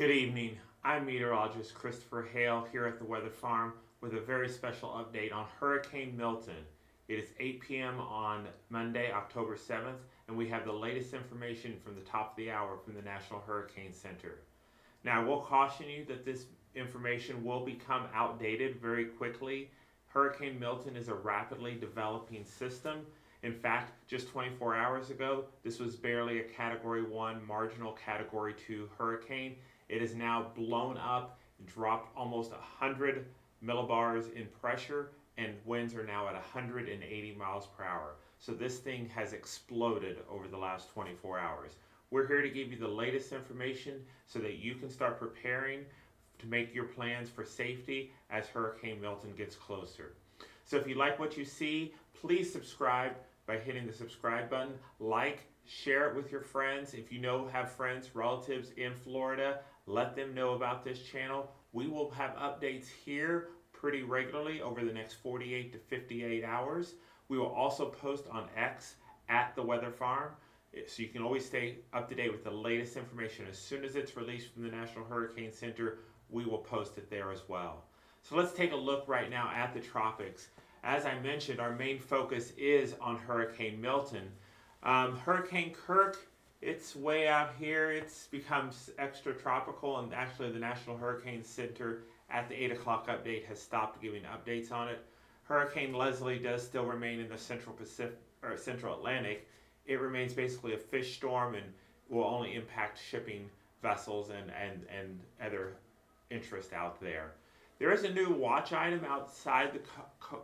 Good evening. I'm meteorologist Christopher Hale here at the Weather Farm with a very special update on Hurricane Milton. It is 8 p.m. on Monday, October 7th, and we have the latest information from the top of the hour from the National Hurricane Center. Now, I will caution you that this information will become outdated very quickly. Hurricane Milton is a rapidly developing system. In fact, just 24 hours ago, this was barely a Category 1, marginal Category 2 hurricane. It is now blown up, dropped almost 100 millibars in pressure, and winds are now at 180 miles per hour. So this thing has exploded over the last 24 hours. We're here to give you the latest information so that you can start preparing to make your plans for safety as Hurricane Milton gets closer. So if you like what you see, please subscribe by hitting the subscribe button. Like, share it with your friends. If you have friends, relatives in Florida, let them know about this channel. We will have updates here pretty regularly over the next 48 to 58 hours. We will also post on X at the Weather Farm, so you can always stay up to date with the latest information. As soon as it's released from the National Hurricane Center, we will post it there as well. So let's take a look right now at the tropics. As I mentioned, our main focus is on Hurricane Milton. Hurricane Kirk, it's way out here. It's become extra tropical, and actually the National Hurricane Center at the 8 o'clock update has stopped giving updates on it. Hurricane Leslie does still remain in the Central Pacific or Central Atlantic. It remains basically a fish storm and will only impact shipping vessels and other interest out there. There is a new watch item outside the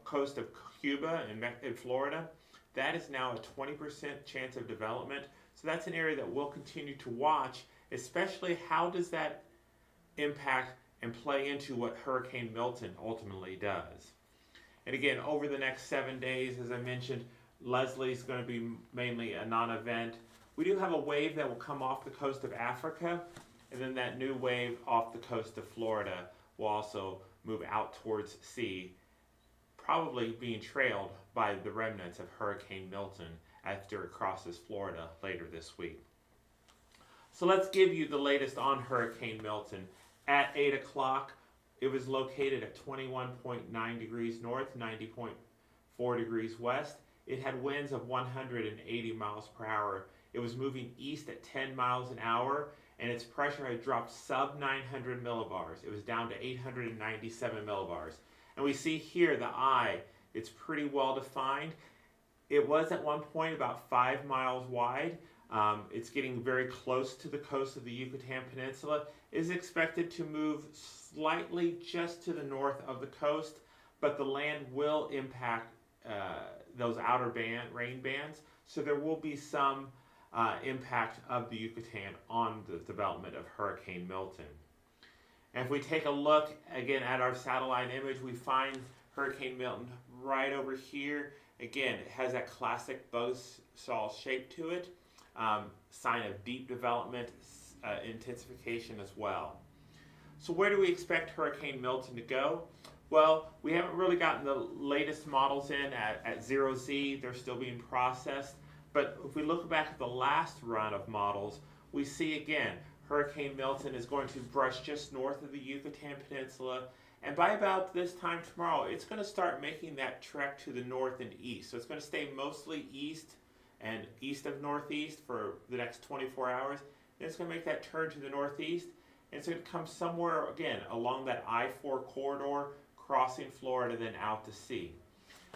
coast of Cuba in Florida. That is now a 20% chance of development. So that's an area that we'll continue to watch, especially how does that impact and play into what Hurricane Milton ultimately does. And again, over the next 7 days, as I mentioned, Leslie is going to be mainly a non-event. We do have a wave that will come off the coast of Africa, and then that new wave off the coast of Florida will also move out towards sea, probably being trailed by the remnants of Hurricane Milton after it crosses Florida later this week. So let's give you the latest on Hurricane Milton. At 8 o'clock, it was located at 21.9 degrees north, 90.4 degrees west. It had winds of 180 miles per hour. It was moving east at 10 miles an hour, and its pressure had dropped sub 900 millibars. It was down to 897 millibars. And we see here the eye, it's pretty well defined. It was at one point about 5 miles wide. It's getting very close to the coast of the Yucatan Peninsula. It is expected to move slightly just to the north of the coast, but the land will impact those outer rain bands, so there will be some impact of the Yucatan on the development of Hurricane Milton. And if we take a look again at our satellite image, we find Hurricane Milton right over here. Again, it has that classic buzzsaw shape to it, sign of deep development, intensification as well. So where do we expect Hurricane Milton to go? Well, we haven't really gotten the latest models in at 0Z. They're still being processed. But if we look back at the last run of models, we see again, Hurricane Milton is going to brush just north of the Yucatan Peninsula. And by about this time tomorrow, it's going to start making that trek to the north and east. So it's going to stay mostly east and east of northeast for the next 24 hours. Then it's going to make that turn to the northeast. And it's going to come somewhere, again, along that I-4 corridor, crossing Florida, then out to sea.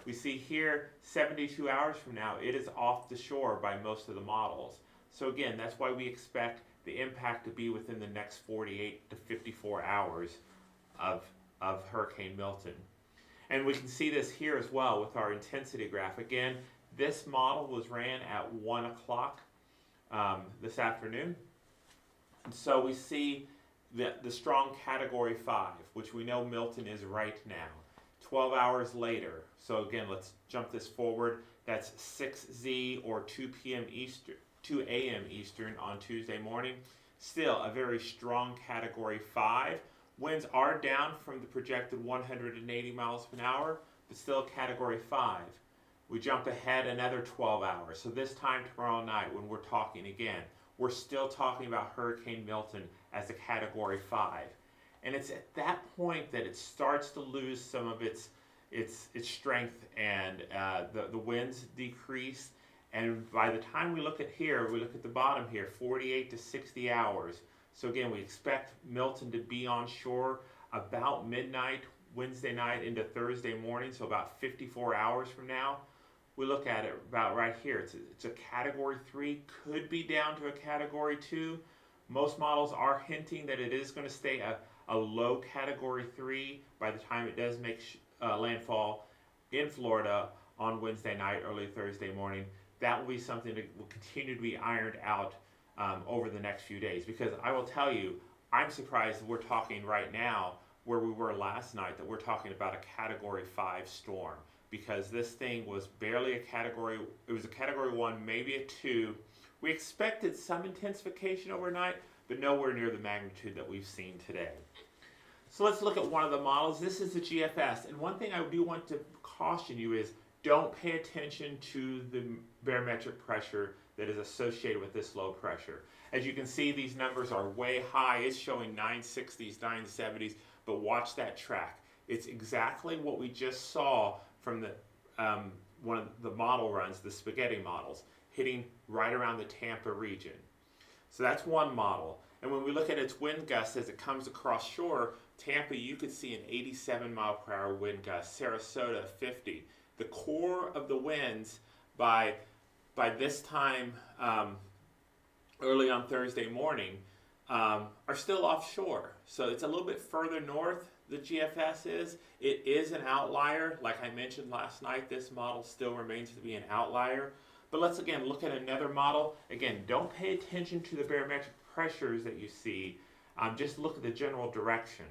We see here, 72 hours from now, it is off the shore by most of the models. So again, that's why we expect the impact to be within the next 48 to 54 hours of Hurricane Milton. And we can see this here as well with our intensity graph. Again, this model was ran at 1 o'clock this afternoon. And so we see the strong Category 5, which we know Milton is right now. 12 hours later, so again, let's jump this forward. That's 6Z or 2 p.m. Eastern, 2 a.m. Eastern on Tuesday morning. Still a very strong Category 5. Winds are down from the projected 180 miles per hour, but still Category 5. We jump ahead another 12 hours. So this time tomorrow night when we're talking again, we're still talking about Hurricane Milton as a Category 5. And it's at that point that it starts to lose some of its strength, and the winds decrease. And by the time we look at here, we look at the bottom here, 48 to 60 hours. So again, we expect Milton to be on shore about midnight, Wednesday night into Thursday morning, so about 54 hours from now. We look at it about right here. It's a Category 3, could be down to a Category 2. Most models are hinting that it is going to stay a low Category 3 by the time it does make landfall in Florida on Wednesday night, early Thursday morning. That will be something that will continue to be ironed out over the next few days. Because I will tell you, I'm surprised that we're talking right now, where we were last night, that we're talking about a Category 5 storm. Because this thing was barely a Category, it was a Category 1, maybe a 2. We expected some intensification overnight, but nowhere near the magnitude that we've seen today. So let's look at one of the models. This is the GFS. And one thing I do want to caution you is, don't pay attention to the barometric pressure that is associated with this low pressure. As you can see, these numbers are way high. It's showing 960s, 970s, but watch that track. It's exactly what we just saw from the one of the model runs, the spaghetti models, hitting right around the Tampa region. So that's one model. And when we look at its wind gusts as it comes across shore, Tampa, you could see an 87 mile per hour wind gust, Sarasota 50. The core of the winds by this time early on Thursday morning are still offshore. So it's a little bit further north, the GFS is. It is an outlier. Like I mentioned last night, this model still remains to be an outlier. But let's again look at another model. Again, don't pay attention to the barometric pressures that you see. Just look at the general direction.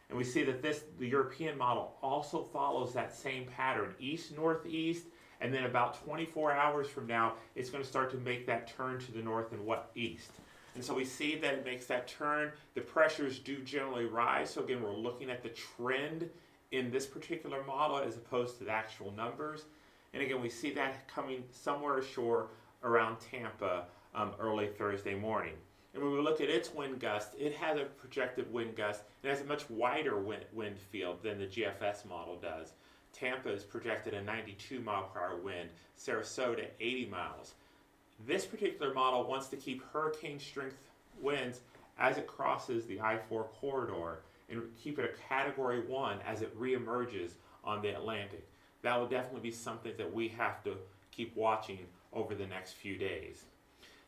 And we see that the European model also follows that same pattern, east-northeast, and then about 24 hours from now, it's going to start to make that turn to the north and east. And so we see that it makes that turn. The pressures do generally rise. So again, we're looking at the trend in this particular model as opposed to the actual numbers. And again, we see that coming somewhere ashore around Tampa early Thursday morning. And when we look at its wind gust, it has a projected wind gust. It has a much wider wind field than the GFS model does. Tampa is projected a 92 mile per hour wind, Sarasota 80 miles. This particular model wants to keep hurricane strength winds as it crosses the I-4 corridor and keep it a Category 1 as it reemerges on the Atlantic. That will definitely be something that we have to keep watching over the next few days.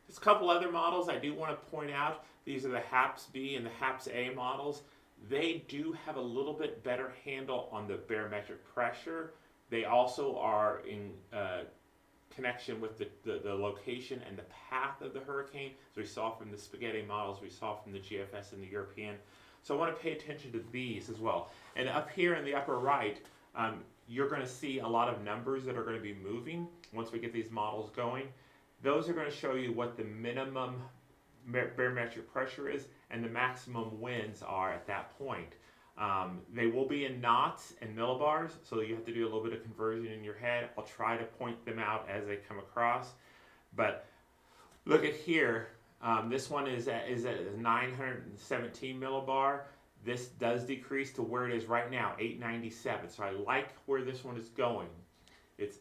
There's a couple other models I do want to point out. These are the HAFS B and the HAFS A models. They do have a little bit better handle on the barometric pressure. They also are in connection with the location and the path of the hurricane, as we saw from the spaghetti models, we saw from the GFS and the European. So I want to pay attention to these as well. And up here in the upper right, you're going to see a lot of numbers that are going to be moving once we get these models going. Those are going to show you what the minimum barometric pressure is and the maximum winds are at that point. They will be in knots and millibars, so you have to do a little bit of conversion in your head. I'll try to point them out as they come across. But look at here. This one is at 917 millibar. This does decrease to where it is right now, 897. So I like where this one is going. It's,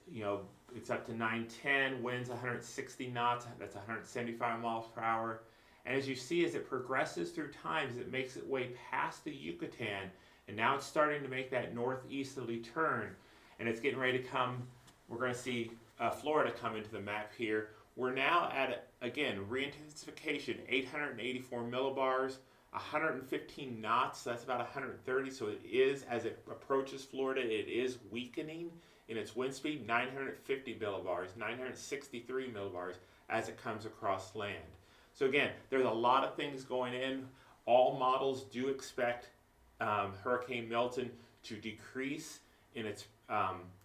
it's up to 910, winds 160 knots, that's 175 miles per hour. And as you see, as it progresses through times, it makes its way past the Yucatan, and now it's starting to make that northeasterly turn, and it's getting ready to come. We're going to see Florida come into the map here. We're now at, again, re-intensification, 884 millibars, 115 knots, so that's about 130, so it is, as it approaches Florida, it is weakening in its wind speed, 950 millibars, 963 millibars as it comes across land. So again, there's a lot of things going in. All models do expect Hurricane Milton to decrease in its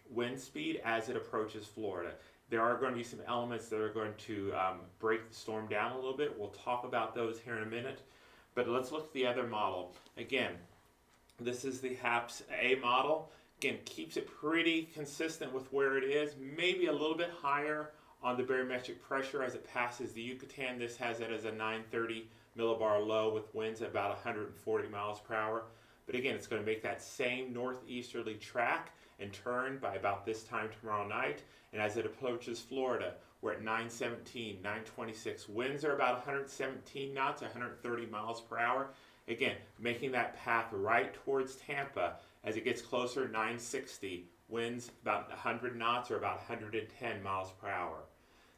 wind speed as it approaches Florida. There are going to be some elements that are going to break the storm down a little bit. We'll talk about those here in a minute. But let's look at the other model. Again, this is the HAFS A model. Again, keeps it pretty consistent with where it is, maybe a little bit higher on the barometric pressure as it passes the Yucatan. This has it as a 930 millibar low with winds at about 140 miles per hour. But again, it's going to make that same northeasterly track and turn by about this time tomorrow night. And as it approaches Florida, we're at 917, 926. Winds are about 117 knots, 130 miles per hour. Again, making that path right towards Tampa. As it gets closer, 960. Winds about 100 knots or about 110 miles per hour.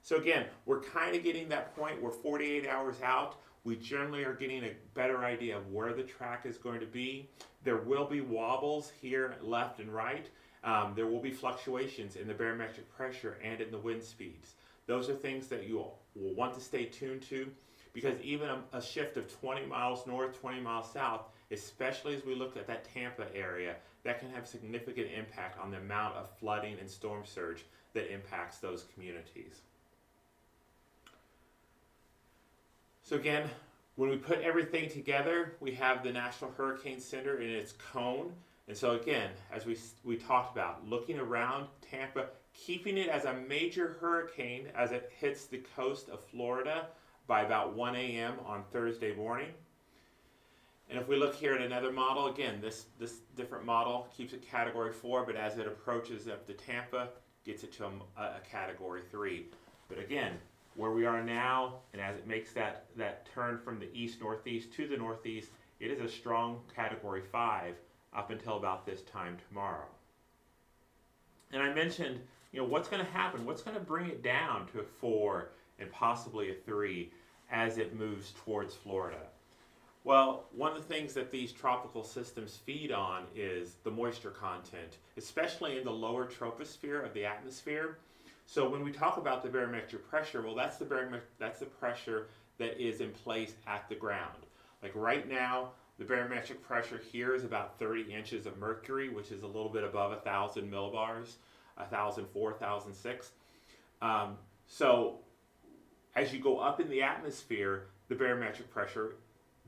So again, we're kind of getting that point. We're 48 hours out. We generally are getting a better idea of where the track is going to be. There will be wobbles here left and right. There will be fluctuations in the barometric pressure and in the wind speeds. Those are things that you will want to stay tuned to, because even a shift of 20 miles north, 20 miles south, especially as we look at that Tampa area, that can have significant impact on the amount of flooding and storm surge that impacts those communities. So again, when we put everything together, we have the National Hurricane Center in its cone. And so again, as we talked about, looking around Tampa, keeping it as a major hurricane as it hits the coast of Florida by about 1 a.m. on Thursday morning. And if we look here at another model, again, this different model keeps it Category 4, but as it approaches up to Tampa, gets it to a Category 3. But again, where we are now, and as it makes that turn from the east-northeast to the northeast, it is a strong Category 5 up until about this time tomorrow. And I mentioned, what's going to happen? What's going to bring it down to a 4 and possibly a 3 as it moves towards Florida? Well, one of the things that these tropical systems feed on is the moisture content, especially in the lower troposphere of the atmosphere. So when we talk about the barometric pressure, well, that's the pressure that is in place at the ground. Like right now, the barometric pressure here is about 30 inches of mercury, which is a little bit above 1,000 millibars, 1,004, 1,006. So as you go up in the atmosphere, the barometric pressure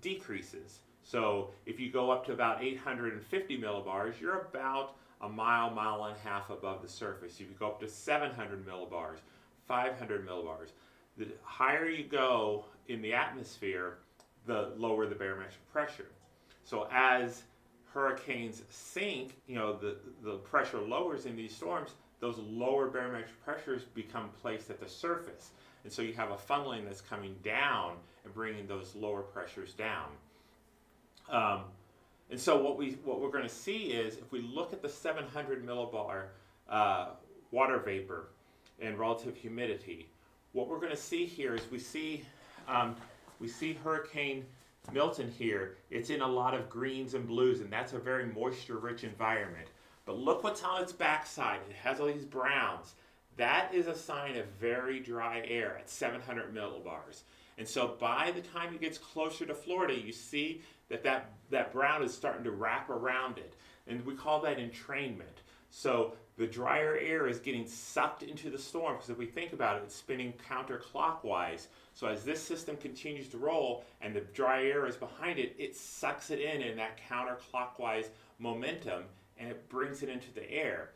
decreases. So if you go up to about 850 millibars, you're about a mile and a half above the surface. If you go up to 700 millibars, 500 millibars, the higher you go in the atmosphere, the lower the barometric pressure. So as hurricanes sink, the pressure lowers in these storms, those lower barometric pressures become placed at the surface. And so you have a funneling that's coming down and bringing those lower pressures down. And so what we're going to see is, if we look at the 700 millibar water vapor and relative humidity, what we're going to see here is we see Hurricane Milton here. It's in a lot of greens and blues, and that's a very moisture-rich environment. But look what's on its backside. It has all these browns. That is a sign of very dry air at 700 millibars. And so by the time it gets closer to Florida, you see that brown is starting to wrap around it. And we call that entrainment. So the drier air is getting sucked into the storm, because if we think about it, it's spinning counterclockwise. So as this system continues to roll and the dry air is behind it, it sucks it in that counterclockwise momentum, and it brings it into the air.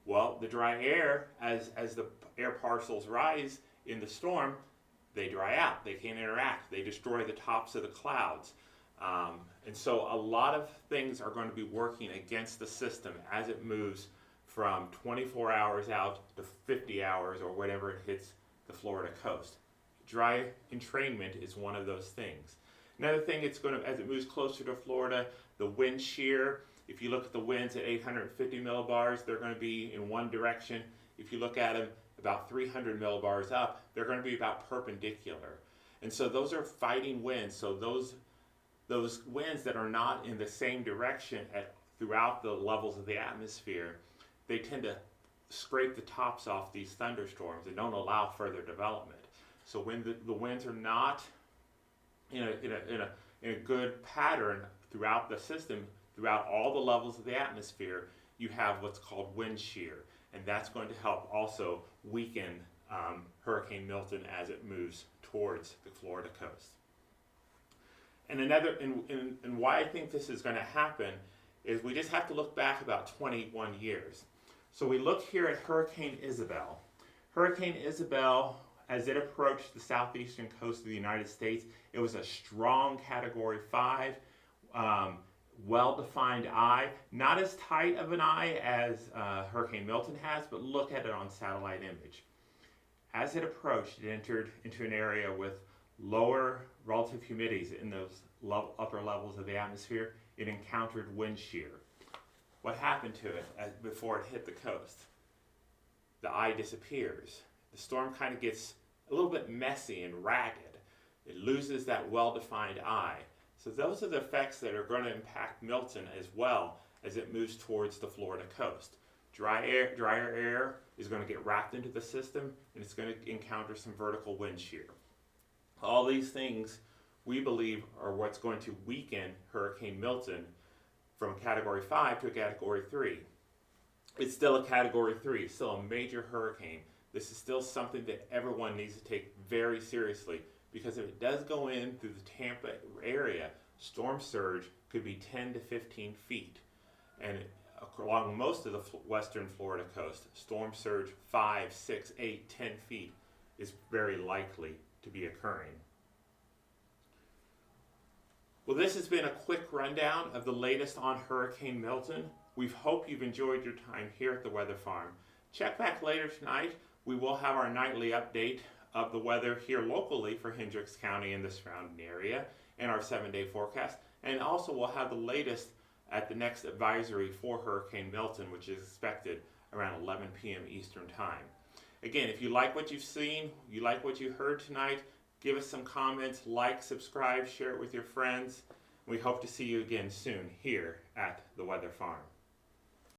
Well, the dry air, as the air parcels rise in the storm, they dry out. They can't interact. They destroy the tops of the clouds. And so a lot of things are going to be working against the system as it moves from 24 hours out to 50 hours or whatever it hits the Florida coast. Dry entrainment is one of those things. Another thing, it's going to, as it moves closer to Florida, the wind shear. If you look at the winds at 850 millibars, they're going to be in one direction. If you look at them about 300 millibars up, they're going to be about perpendicular. And so those are fighting winds. So those winds that are not in the same direction throughout the levels of the atmosphere, they tend to scrape the tops off these thunderstorms and don't allow further development. So when the winds are not in a good pattern throughout the system, throughout all the levels of the atmosphere, you have what's called wind shear, and that's going to help also weaken Hurricane Milton as it moves towards the Florida coast. And and why I think this is going to happen is we just have to look back about 21 years. So we look here at Hurricane Isabel. Hurricane Isabel, as it approached the southeastern coast of the United States, it was a strong Category 5, well-defined eye. Not as tight of an eye as Hurricane Milton has, but look at it on satellite image. As it approached, it entered into an area with lower relative humidities in those upper levels of the atmosphere. It encountered wind shear. What happened to it before it hit the coast? The eye disappears. The storm kind of gets a little bit messy and ragged. It loses that well-defined eye. So those are the effects that are going to impact Milton as well as it moves towards the Florida coast. Drier air is going to get wrapped into the system, and it's going to encounter some vertical wind shear. All these things, we believe, are what's going to weaken Hurricane Milton from a Category 5 to a Category 3. It's still a Category 3, it's still a major hurricane. This is still something that everyone needs to take very seriously, because if it does go in through the Tampa area, storm surge could be 10 to 15 feet. And along most of the western Florida coast, storm surge 5, 6, 8, 10 feet is very likely to be occurring. Well, this has been a quick rundown of the latest on Hurricane Milton. We hope you've enjoyed your time here at the Weather Farm. Check back later tonight. We will have our nightly update of the weather here locally for Hendricks County and the surrounding area, and our 7-day forecast. And also we'll have the latest at the next advisory for Hurricane Milton, which is expected around 11 p.m. Eastern Time. Again, if you like what you've seen, you like what you heard tonight, give us some comments, like, subscribe, share it with your friends. We hope to see you again soon here at the Weather Farm.